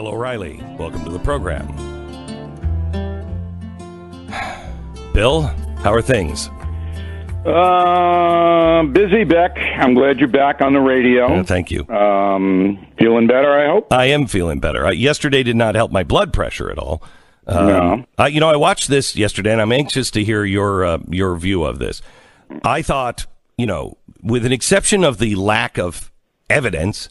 Bill O'Reilly. Welcome to the program. Bill, how are things? Busy, Beck. I'm glad you're back on the radio. Thank you. Feeling better, I hope? I am feeling better. Yesterday did not help my blood pressure at all. No. I watched this yesterday, and I'm anxious to hear your view of this. I thought, with an exception of the lack of evidence,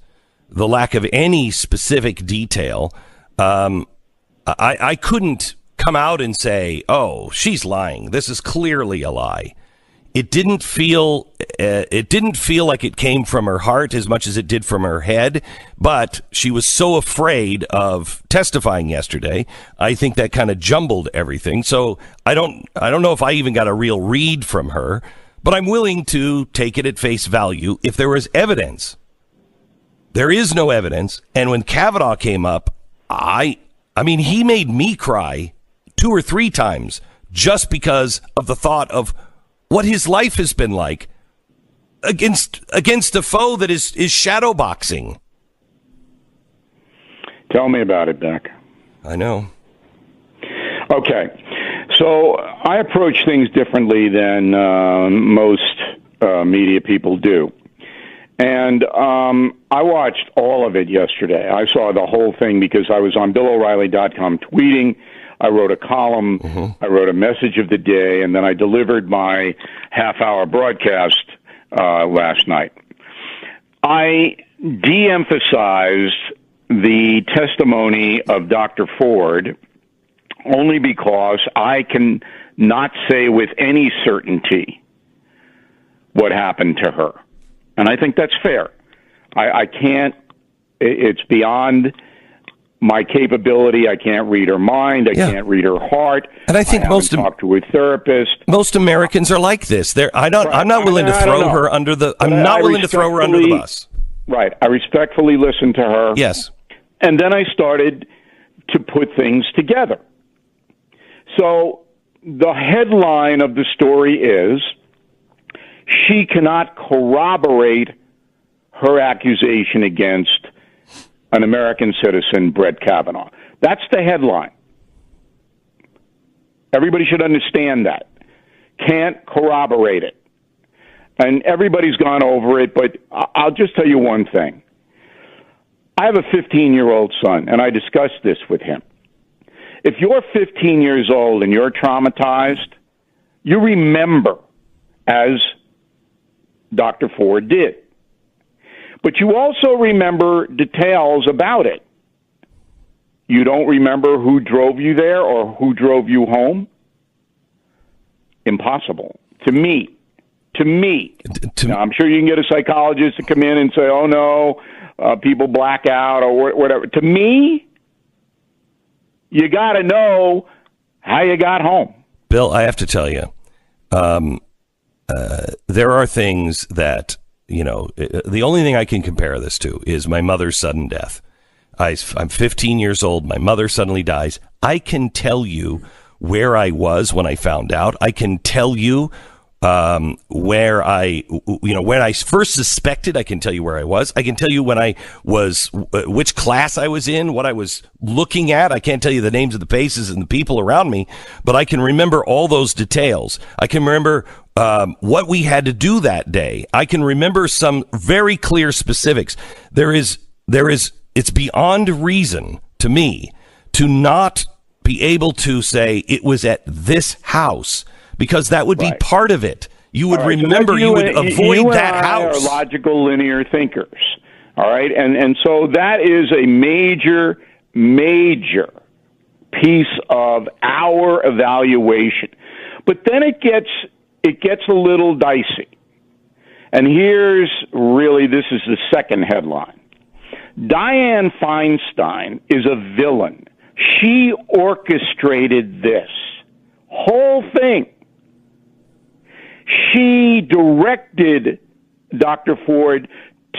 the lack of any specific detail, I couldn't come out and say, "Oh, she's lying. This is clearly a lie." It didn't feel like it came from her heart as much as it did from her head. But she was so afraid of testifying yesterday. I think that kind of jumbled everything. So I don't know if I even got a real read from her. But I'm willing to take it at face value if there was evidence. There is no evidence. And when Kavanaugh came up, I mean, he made me cry 2 or 3 times just because of the thought of what his life has been like against a foe that is shadow boxing. Tell me about it, Beck. I know. Okay. So I approach things differently than most media people do. And I watched all of it yesterday. I saw the whole thing because I was on BillO'Reilly.com tweeting. I wrote a column. I wrote a message of the day, and then I delivered my half-hour broadcast last night. I de-emphasized the testimony of Dr. Ford only because I can not say with any certainty what happened to her. And I think that's fair. I can't, it's beyond my capability. I can't read her mind. I can't read her heart. And I think most talk to a therapist. Most Americans are like this. I'm not willing to throw her under the bus. Right. I respectfully listened to her. Yes. And then I started to put things together. So the headline of the story is, she cannot corroborate her accusation against an American citizen, Brett Kavanaugh. That's the headline. Everybody should understand that. Can't corroborate it. And everybody's gone over it, but I'll just tell you one thing. I have a 15-year-old son, and I discussed this with him. If you're 15 years old and you're traumatized, you remember, as Dr. Ford did. But you also remember details about it. You don't remember who drove you there or who drove you home? Impossible. To me. Now, I'm sure you can get a psychologist to come in and say, oh, no, people black out or whatever. To me, you got to know how you got home. Bill, I have to tell you, there are things that, the only thing I can compare this to is my mother's sudden death. I'm 15 years old. My mother suddenly dies. I can tell you where I was when I found out. I can tell you where when I first suspected. I can tell you where I was. I can tell you when I was, which class I was in, what I was looking at. I can't tell you the names of the faces and the people around me, but I can remember all those details. I can remember what we had to do that day. I can remember some very clear specifics. It's beyond reason to me to not be able to say it was at this house, because that would be part of it. You would remember, you would avoid that house. You are logical, linear thinkers. All right. And so that is a major piece of our evaluation. But then it gets a little dicey. And this is the second headline. Dianne Feinstein is a villain. She orchestrated this whole thing. She directed Dr. Ford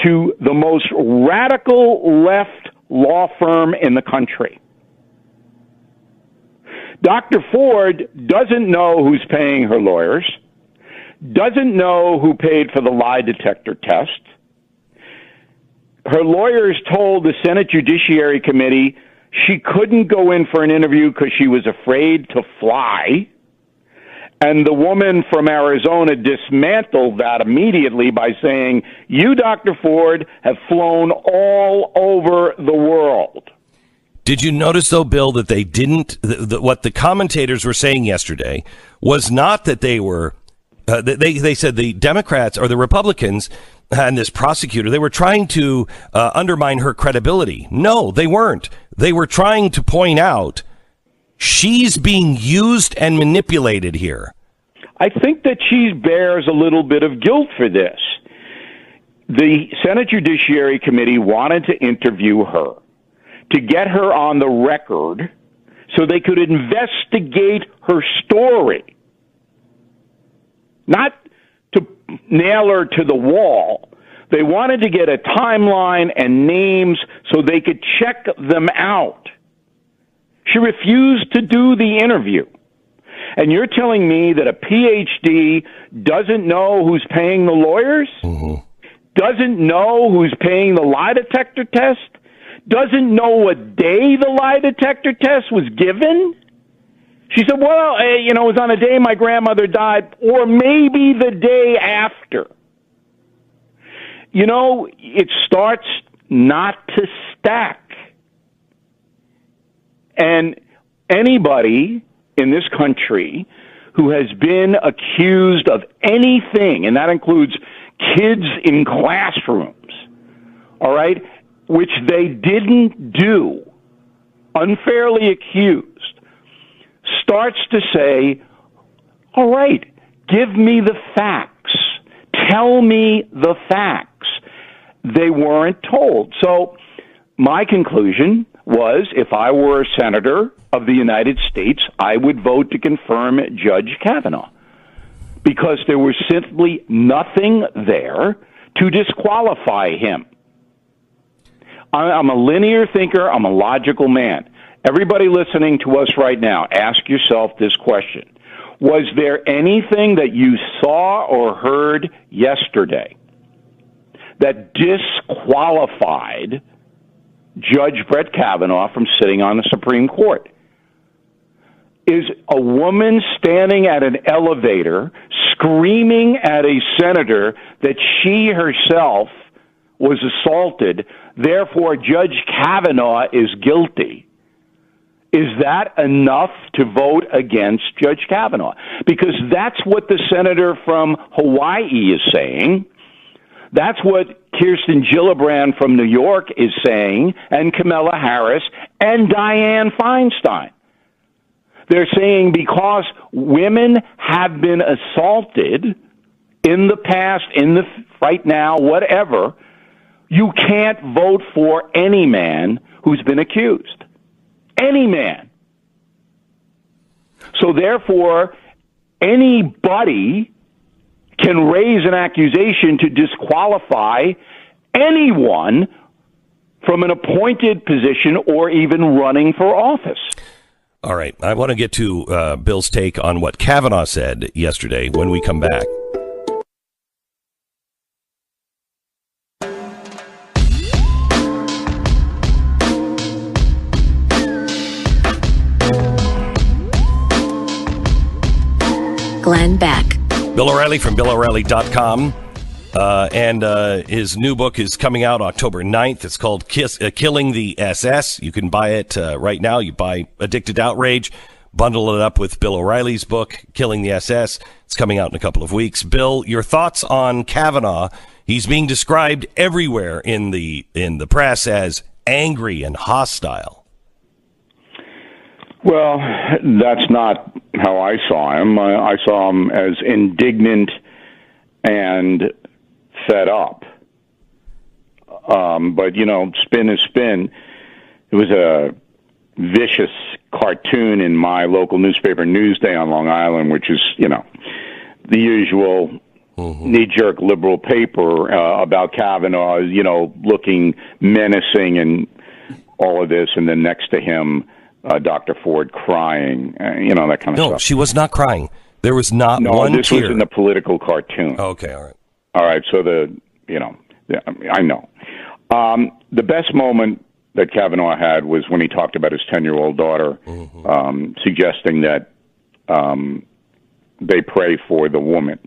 to the most radical left law firm in the country. Dr. Ford doesn't know who's paying her lawyers, doesn't know who paid for the lie detector test. Her lawyers told the Senate Judiciary Committee She couldn't go in for an interview because she was afraid to fly. And the woman from Arizona dismantled that immediately by saying, you, Dr. Ford, have flown all over the world. Did you notice, though, Bill, that they didn't, what the commentators were saying yesterday was not that they were, they said the Democrats or the Republicans and this prosecutor, they were trying to undermine her credibility. No, they weren't. They were trying to point out she's being used and manipulated here. I think that she bears a little bit of guilt for this. The Senate Judiciary Committee wanted to interview her to get her on the record so they could investigate her story. Not to nail her to the wall. They wanted to get a timeline and names so they could check them out. She refused to do the interview. And you're telling me that a PhD doesn't know who's paying the lawyers? Mm-hmm. Doesn't know who's paying the lie detector test? Doesn't know what day the lie detector test was given? She said, well, it was on a day my grandmother died, or maybe the day after. It starts not to stack. And anybody in this country who has been accused of anything, and that includes kids in classrooms, all right, which they didn't do, unfairly accused, starts to say, all right, give me the facts. Tell me the facts. They weren't told. So my conclusion was, if I were a senator of the United States, I would vote to confirm Judge Kavanaugh, because there was simply nothing there to disqualify him. I'm a linear thinker. I'm a logical man. Everybody listening to us right now, ask yourself this question. Was there anything that you saw or heard yesterday that disqualified Judge Brett Kavanaugh from sitting on the Supreme Court? Is a woman standing at an elevator screaming at a senator that she herself was assaulted, therefore Judge Kavanaugh is guilty? Is that enough to vote against Judge Kavanaugh? Because that's what the senator from Hawaii is saying. That's what Kirsten Gillibrand from New York is saying, and Kamala Harris and Dianne Feinstein. They're saying because women have been assaulted in the past, right now, whatever, you can't vote for any man who's been accused. Any man. So therefore, anybody can raise an accusation to disqualify anyone from an appointed position or even running for office. All right. I want to get to Bill's take on what Kavanaugh said yesterday when we come back. Glenn Beck. Bill O'Reilly from BillO'Reilly.com. And his new book is coming out October 9th. It's called Killing the SS. You can buy it right now. You buy Addicted to Outrage, bundle it up with Bill O'Reilly's book, Killing the SS. It's coming out in a couple of weeks. Bill, your thoughts on Kavanaugh? He's being described everywhere in the press as angry and hostile. Well, that's not how I saw him. I saw him as indignant and fed up. But, spin is spin. It was a vicious cartoon in my local newspaper, Newsday on Long Island, which is, the usual knee-jerk liberal paper about Kavanaugh, looking menacing and all of this, and then next to him, Dr. Ford crying, that kind of stuff. No, she was not crying. There was not one tear. No, this was in the political cartoon. Okay, all right. All right, so I know. The best moment that Kavanaugh had was when he talked about his 10-year-old daughter, suggesting that they pray for the woman.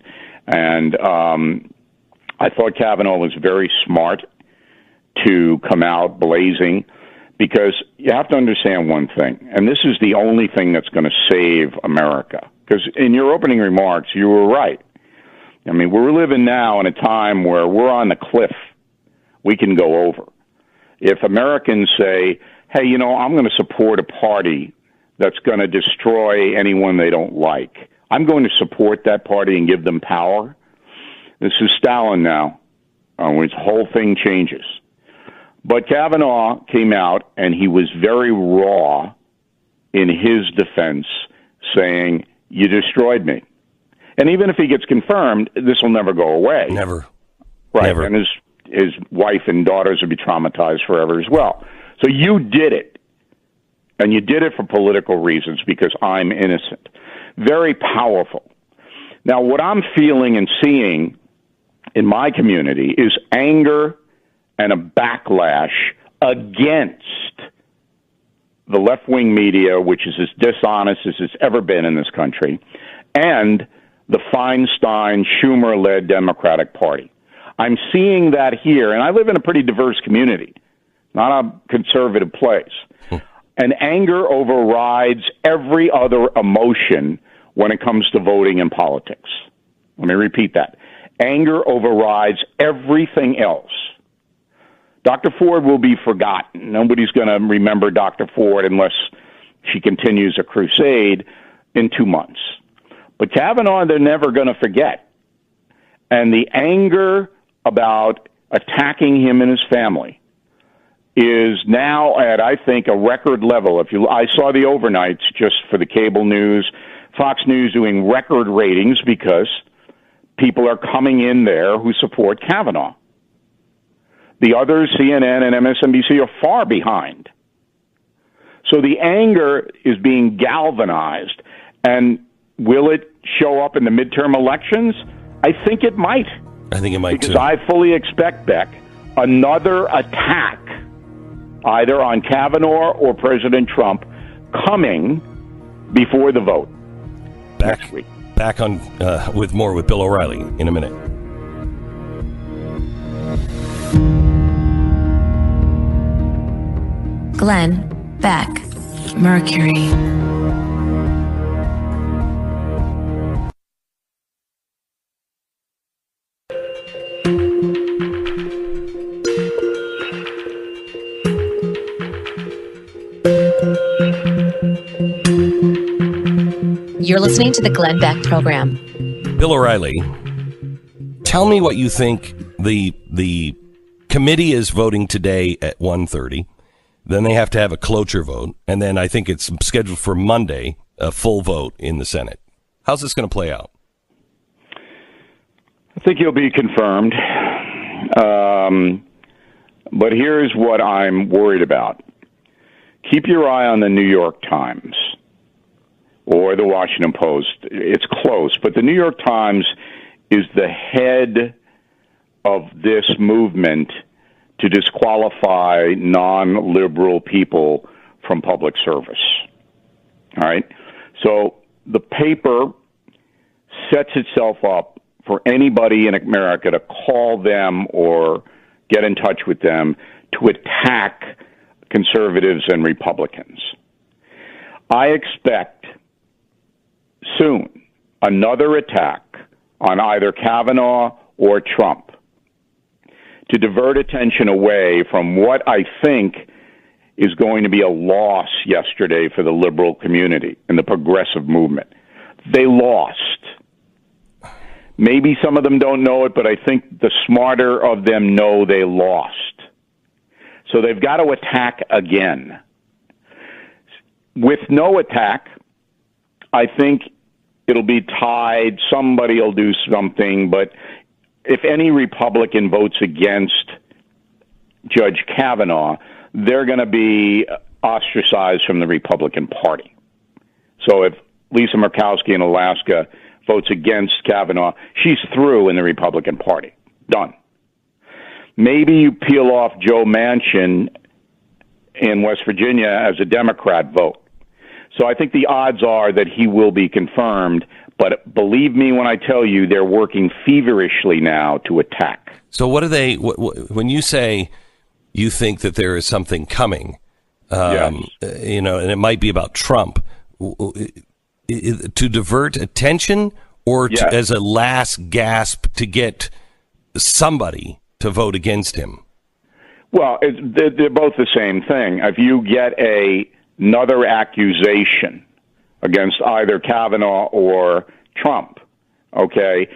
And I thought Kavanaugh was very smart to come out blazing, because you have to understand one thing, and this is the only thing that's going to save America. Because in your opening remarks, you were right. I mean, we're living now in a time where we're on the cliff. We can go over. If Americans say, hey, you know, I'm going to support a party that's going to destroy anyone they don't like, I'm going to support that party and give them power. This is Stalin now, when the whole thing changes. But Kavanaugh came out, and he was very raw in his defense, saying, you destroyed me. And even if he gets confirmed, this will never go away. Never. Right. Never. And his wife and daughters will be traumatized forever as well. So you did it. And you did it for political reasons, because I'm innocent. Very powerful. Now, what I'm feeling and seeing in my community is anger and a backlash against the left-wing media, which is as dishonest as it's ever been in this country, and the Feinstein-Schumer-led Democratic Party. I'm seeing that here, and I live in a pretty diverse community, not a conservative place. And anger overrides every other emotion when it comes to voting and politics. Let me repeat that. Anger overrides everything else. Dr. Ford will be forgotten. Nobody's going to remember Dr. Ford unless she continues a crusade in 2 months. But Kavanaugh, they're never going to forget. And the anger about attacking him and his family is now at, I think, a record level. I saw the overnights just for the cable news, Fox News doing record ratings because people are coming in there who support Kavanaugh. The others, CNN and MSNBC, are far behind. So the anger is being galvanized. And will it show up in the midterm elections? I think it might. I think it might, because too. I fully expect, Beck, another attack, either on Kavanaugh or President Trump, coming before the vote next week. Back on with more with Bill O'Reilly in a minute. Glenn Beck, Mercury. You're listening to the Glenn Beck Program. Bill O'Reilly, tell me what you think. The committee is voting today at 1:30. Then they have to have a cloture vote. And then I think it's scheduled for Monday, a full vote in the Senate. How's this going to play out? I think he'll be confirmed. But here's what I'm worried about. Keep your eye on the New York Times or the Washington Post. It's close, but the New York Times is the head of this movement to disqualify non-liberal people from public service. All right? So the paper sets itself up for anybody in America to call them or get in touch with them to attack conservatives and Republicans. I expect soon another attack on either Kavanaugh or Trump to divert attention away from what I think is going to be a loss yesterday for the liberal community and the progressive movement. They lost. Maybe some of them don't know it, but I think the smarter of them know they lost. So they've got to attack again. With no attack, I think it'll be tied. Somebody will do something, but if any Republican votes against Judge Kavanaugh, they're going to be ostracized from the Republican Party. So if Lisa Murkowski in Alaska votes against Kavanaugh, she's through in the Republican Party. Done. Maybe you peel off Joe Manchin in West Virginia as a Democrat vote. So I think the odds are that he will be confirmed. But believe me when I tell you, they're working feverishly now to attack. So what do they? When you say you think that there is something coming, Yes. and it might be about Trump, to divert attention, or Yes. as a last gasp to get somebody to vote against him? Well, they're both the same thing. If you get another accusation against either Kavanaugh or Trump, okay,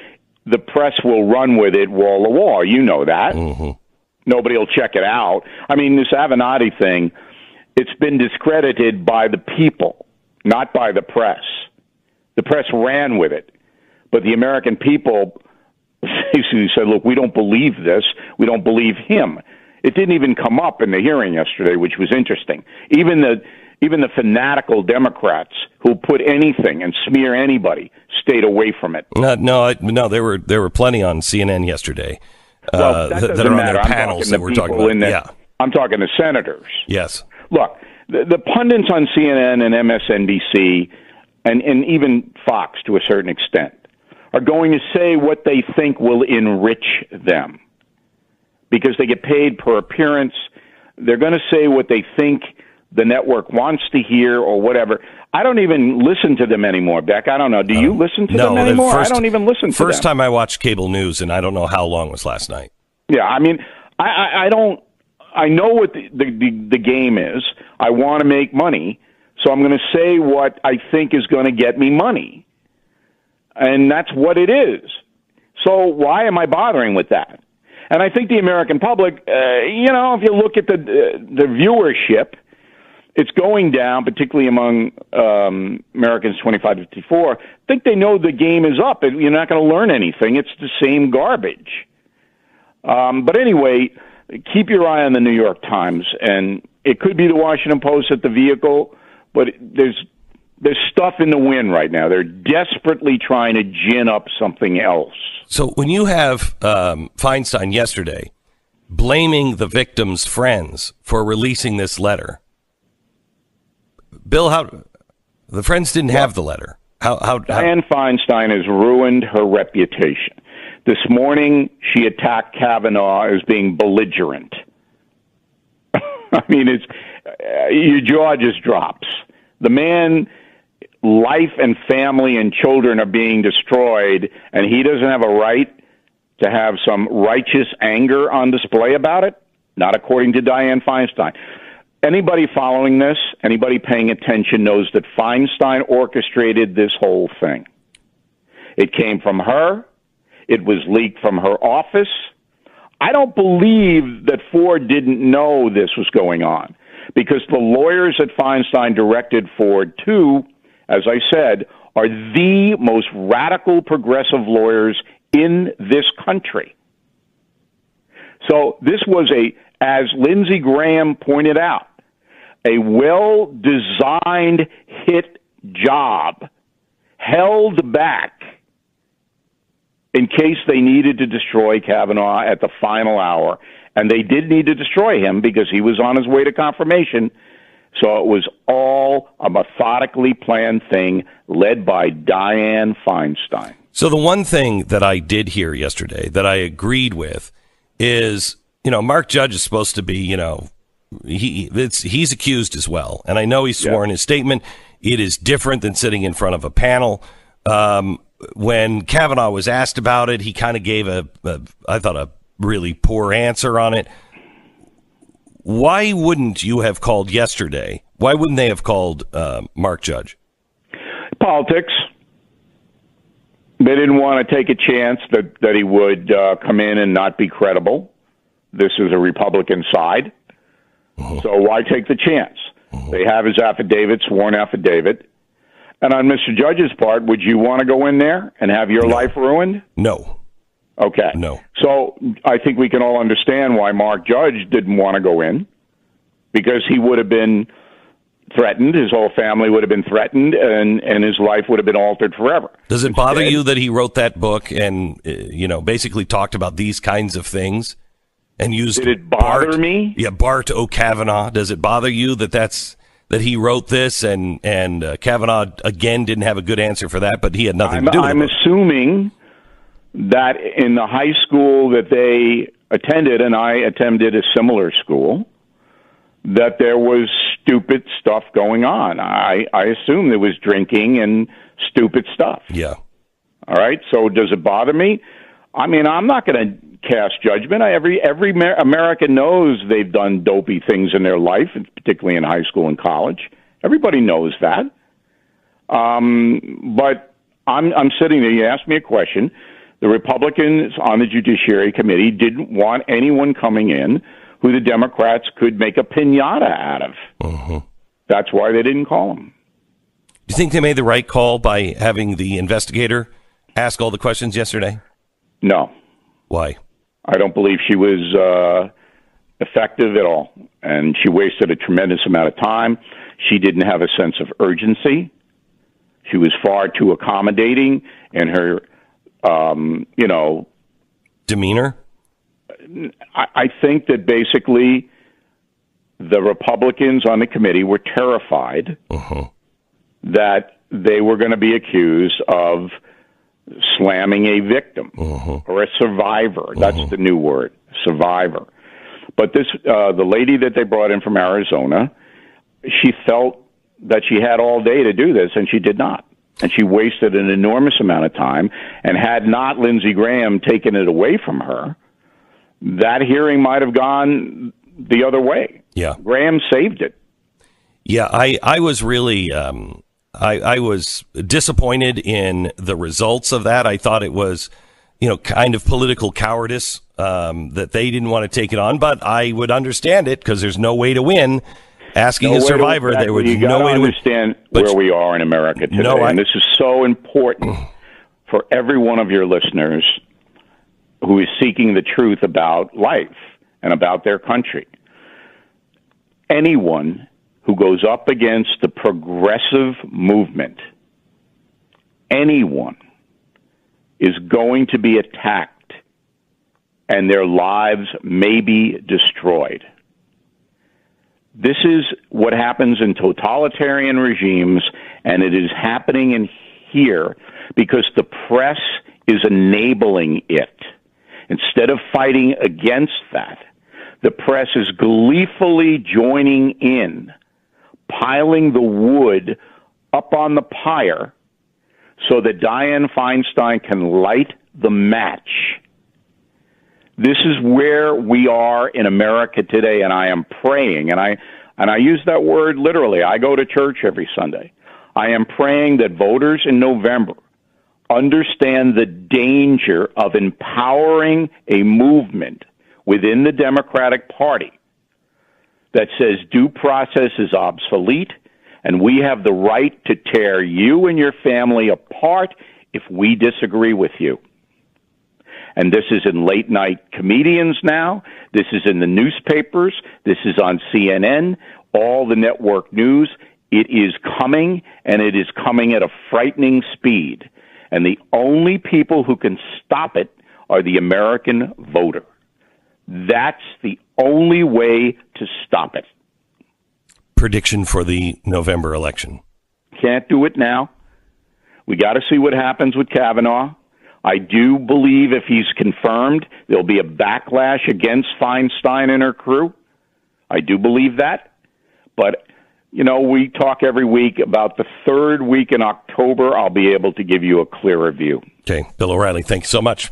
the press will run with it wall to wall. You know that. Mm-hmm. Nobody will check it out. I mean, this Avenatti thing, it's been discredited by the people, not by the press. The press ran with it. But the American people basically said, look, we don't believe this. We don't believe him. It didn't even come up in the hearing yesterday, which was interesting. Even the fanatical Democrats who put anything and smear anybody stayed away from it. No. There were plenty on CNN yesterday Well, that doesn't are on matter. their I'm panels talking that to we're talking people about. Yeah. I'm talking to senators. Yes. Look, the pundits on CNN and MSNBC and even Fox to a certain extent are going to say what they think will enrich them because they get paid per appearance. They're going to say what they think the network wants to hear or whatever. I don't even listen to them anymore, Beck. I don't know. Do you listen to them anymore? I don't even listen to them. First time I watched cable news, and I don't know how long was last night. Yeah, I mean, I don't. I know what the game is. I want to make money, so I'm going to say what I think is going to get me money, and that's what it is. So why am I bothering with that? And I think the American public, if you look at the viewership, it's going down, particularly among Americans 25 to 54. I think they know the game is up. You're not going to learn anything. It's the same garbage. But anyway, keep your eye on the New York Times, and it could be the Washington Post at the vehicle, but there's stuff in the wind right now. They're desperately trying to gin up something else. So when you have Feinstein yesterday blaming the victim's friends for releasing this letter, Bill, how the friends didn't have the letter. How Dianne Feinstein has ruined her reputation. This morning, she attacked Kavanaugh as being belligerent. I mean, your jaw just drops. The man, life and family and children are being destroyed, and he doesn't have a right to have some righteous anger on display about it? Not according to Dianne Feinstein. Anybody following this, anybody paying attention knows that Feinstein orchestrated this whole thing. It came from her. It was leaked from her office. I don't believe that Ford didn't know this was going on because the lawyers at Feinstein directed Ford to, as I said, are the most radical progressive lawyers in this country. So this was as Lindsey Graham pointed out, a well-designed hit job held back in case they needed to destroy Kavanaugh at the final hour. And they did need to destroy him because he was on his way to confirmation. So it was all a methodically planned thing led by Dianne Feinstein. So the one thing that I did hear yesterday that I agreed with is, Mark Judge is supposed to be, he's accused as well. And I know he swore in his statement. It is different than sitting in front of a panel. When Kavanaugh was asked about it, he kind of gave I thought, a really poor answer on it. Why wouldn't you have called yesterday? Why wouldn't they have called Mark Judge? Politics. They didn't want to take a chance that he would come in and not be credible. This is a Republican side. So why take the chance? They have his affidavit, sworn affidavit. And on Mr. Judge's part, would you want to go in there and have your life ruined? No. Okay. No. So I think we can all understand why Mark Judge didn't want to go in, because he would have been threatened, his whole family would have been threatened, and his life would have been altered forever. Does it bother you that he wrote that book and, basically talked about these kinds of things and used Did it bother Bart, me? Yeah, Bart O. Kavanaugh. Does it bother you that he wrote this and Kavanaugh again didn't have a good answer for that, but he had nothing to do with it? I'm assuming that in the high school that they attended, and I attended a similar school, that there was stupid stuff going on. I assume there was drinking and stupid stuff. Yeah. All right. So does it bother me? I mean, I'm not going to cast judgment. Every American knows they've done dopey things in their life, particularly in high school and college. Everybody knows that. But I'm sitting there. You asked me a question. The Republicans on the Judiciary Committee didn't want anyone coming in who the Democrats could make a piñata out of. Mm-hmm. That's why they didn't call him. Do you think they made the right call by having the investigator ask all the questions yesterday? No. Why? I don't believe she was effective at all, and she wasted a tremendous amount of time. She didn't have a sense of urgency. She was far too accommodating in her, demeanor? I think that basically the Republicans on the committee were terrified that they were going to be accused of slamming a victim or a survivor. That's the new word, survivor. But this, the lady that they brought in from Arizona, she felt that she had all day to do this, and she did not. And she wasted an enormous amount of time. And had not Lindsey Graham taken it away from her, that hearing might have gone the other way. Yeah. Graham saved it. Yeah, I was really I was disappointed in the results of that. I thought it was, kind of political cowardice that they didn't want to take it on. But I would understand it because there's no way to win. Asking a survivor, there was no way to understand where we are in America today. And this is so important for every one of your listeners who is seeking the truth about life and about their country. Anyone who goes up against the progressive movement, anyone is going to be attacked and their lives may be destroyed. This is what happens in totalitarian regimes, and it is happening in here because the press is enabling it. Instead of fighting against that, the press is gleefully joining in, piling the wood up on the pyre so that Dianne Feinstein can light the match. This is where we are in America today, and I am praying, and I use that word literally. I go to church every Sunday. I am praying that voters in November understand the danger of empowering a movement within the Democratic Party that says due process is obsolete, and we have the right to tear you and your family apart if we disagree with you. And this is in late-night comedians now. This is in the newspapers. This is on CNN, all the network news. It is coming, and it is coming at a frightening speed. And the only people who can stop it are the American voter. That's the only way to stop it. Prediction for the November election. Can't do it now. We got to see what happens with Kavanaugh. I do believe if he's confirmed, there'll be a backlash against Feinstein and her crew. I do believe that. But, we talk every week about the third week in October. I'll be able to give you a clearer view. Okay. Bill O'Reilly, thanks so much.